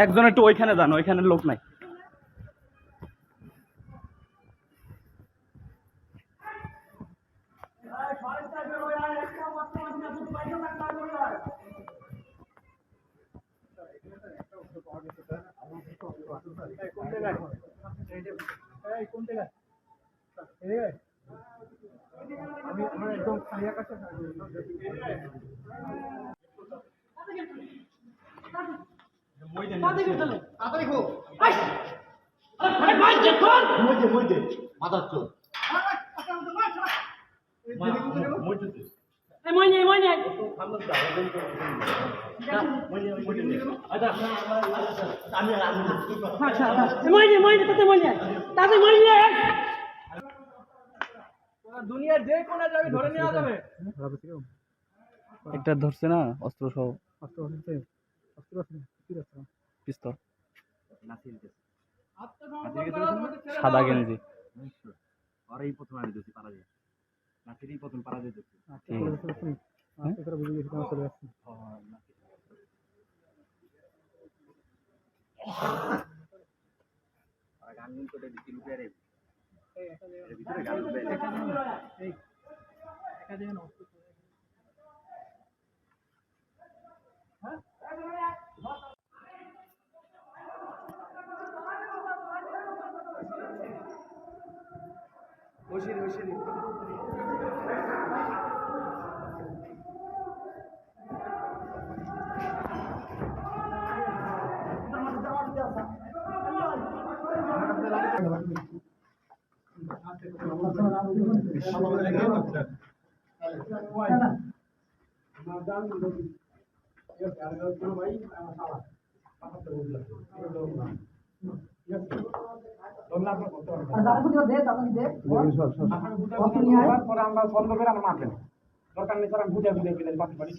একজন একটু ওইখানে যান, ওইখানে লোক নাই। দুনিয়ার যে কোনা যাবে ধরে নেওয়া যাবে। একটা ধরছে না অস্ত্র সহ, পিস্তল, সাদা গেঞ্জি। ওরাই প্রথম আমি দিচ্ছি পারা যায়, নাতিরই প্রথম পারা যায়। গান করে দিচ্ছি লুকিয়ে রে ভিতরে গান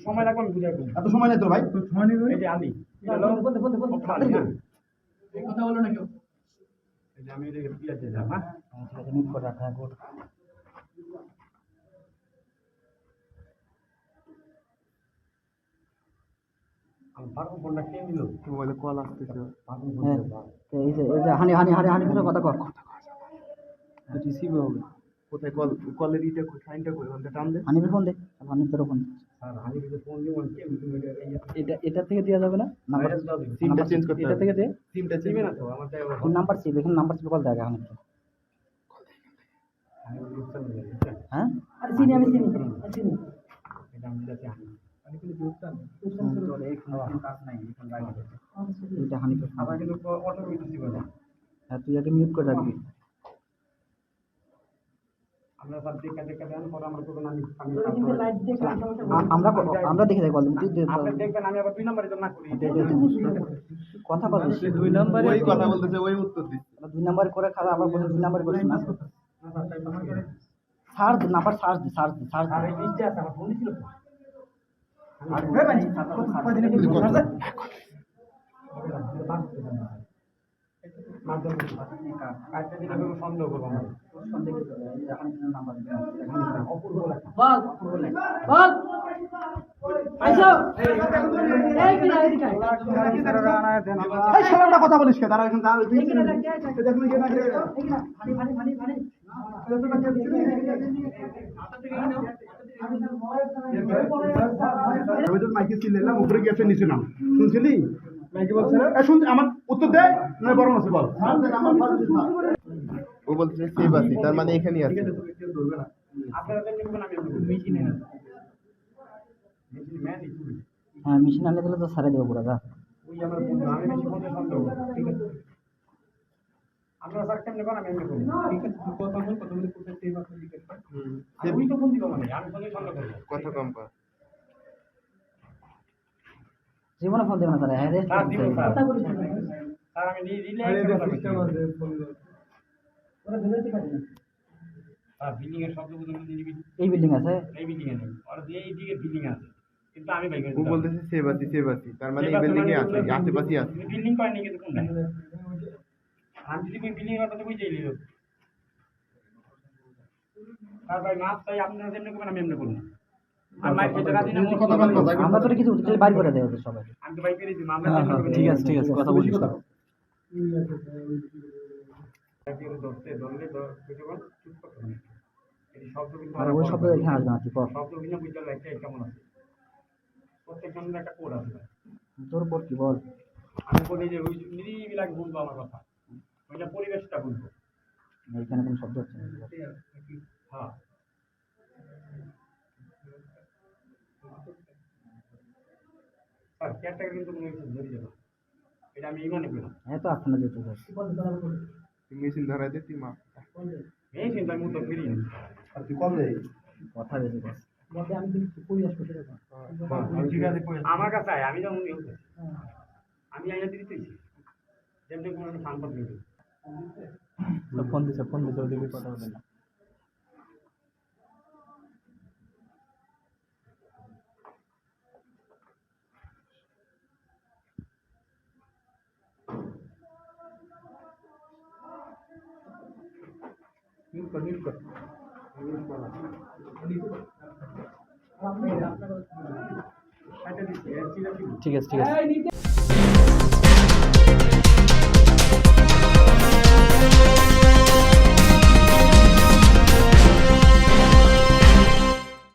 সময় লাগবে, আমি বুঝাই এত সময় নেই তো ভাই, সময় নেই। এই যে আলি কথা বলো না কেউ, এই যে আমি রাখা কোথায় কল কলের ইটা সাইনটা করে টান দে, হানিফের ফোন দে, হানিফের ফোন স্যার, হানিফের ফোন দিয়ে এটা থেকে দেওয়া যাবে না? সিমটা চেঞ্জ করতে এটা থেকে দে, সিমটা চেঞ্জ না তো আমাদের নাম্বার চিপ, এখানে নাম্বার চিপ কল দেখা হানিফ। হ্যাঁ আরে চিনি, আমি চিনি চিনি, এটা আমি যাচ্ছি হানিফ এটা হানিফের। আবার কিন্তু অটোমেটিক বলে, হ্যাঁ তুই আগে মিউট করে রাখবি। আমরা সব দেখা দেখা দেন পরে আমরা তো আমরা দেখে দেখ বল, তুই আপনি দেখবেন, আমি আবার 2 নম্বরে তো না করি কথা বলিস। 2 নম্বরে ওই কথা বলতেছে, ওই উত্তর দিচ্ছে 2 নাম্বার করে খালা আবার বলে 2 নাম্বার করিস না। সার্চ নাম্বার সার্চ দি, সার্চ দি, সার্চ আর এই লিস্টে আছে আমার ফোন ছিল তো আর ভাই ভাই কত দিনে কি করছ? মাধ্যম কাটতে দিলে আমি সন্দেহ করব না, সন্দেহ করতে হবে। এখন নাম্বার অপূর্ব লেখা বল বল আইসো এই কি না এদিকে এই শালাটা কথা বলিস কে? তারা এখন দাঁড়া তুই দেখুন কি না করে আমি তো মাইকে ছিলাম, উপরে গেছে নিচে নাম শুনছিলি? মাইকে বলছে শুন, আমার উত্তর দে না বড় আছে বল। ও বলছে সেভ আছে, তার মানে এখানেই আছে। আপনারা দেখবেন আমি মেশিনে না মেশিন ম্যান ইকুইপ, হ্যাঁ মেশিন আনলে দিলে তো সারে দেব পুরো যা। ওই আমার বন্ধু, আমি বেশি ফোনে সন্দেহ করি, ঠিক আছে? আপনারা স্যার কেমনে কোন আমি এমনি করি, ঠিক আছে? কথা বল, কথা বলে কোথায় সেভ আছে জিজ্ঞেস কর। আমি তো ফোন দিব মানে আমি ফোনে সন্দেহ করব, কথা কম কর। জীবনে ফোন দেব না তারা, হ্যাঁ রে স্যার দিব স্যার, কথা বলি স্যার আমি রিল্যাক্স সিস্টেম আছে ফোন ওরা বিলতে কাটে না স্যার, বিল্ডিং এর শব্দ বুঝুন দিবি, এই বিল্ডিং আছে, এই বিল্ডিং এ নেই আর এই দিকে বিল্ডিং আছে, কিন্তু আমি ভাই ও বলতেছে সেভ আছে, সেভ আছে, তার মানে এই বিল্ডিং এ আছে, আশেপাশে আছে। বিল্ডিং পাইনি কিন্তু কোন নাই, আমি যদি বিল্ডিং এর কথা তো বুঝেই লিও স্যার। ভাই মাপ চাই আপনারা যেমনি করবেন আমি এমনি করব, আর মাইক খেতে রাজি না আমরা তো কিছু উঠতে বাইর করে দেয় ওদের সবাই। আমি তো ভাই পেরে দিই আমরা হ্যাঁ হ্যাঁ ঠিক আছে কথা বলিস না। ধরতে ধরলে কিছুক্ষণ চুপ করতে হবে। এই শব্দ কিন্তু আর ওই শব্দ এখানে আসবে না তুই কর। শব্দ বিনা বুঝতে লাগছে কেমন আছে প্রত্যেক জনের একটা কোড আছে তোর পর কি বল। আমি বলি যে ওই নিরিবিলাকে বলবো আমার কথা ওইটা পরিবেশটা বলবো এখানে কোনো শব্দ হচ্ছে না। হ্যাঁ স্যার ক্যারটাকে কিন্তু কোনো কিছু ধরে যাবে এটা আমি ইমানে পেলাম এত আসছে না যেতে তুই মেশিন ধরাই দে তুই মা এই চিন্তা আমি তো ফিরি আর তুই কল দে কথা বেশি কর। আমার কাছে আয়, আমি যেমন আমি আইনা দিতেছি যেমনি কোনো ফান পাত নেই ফোন দিছে ওদিকে কথা বলে না। এটা দিচ্ছি ঠিক আছে এই নিতে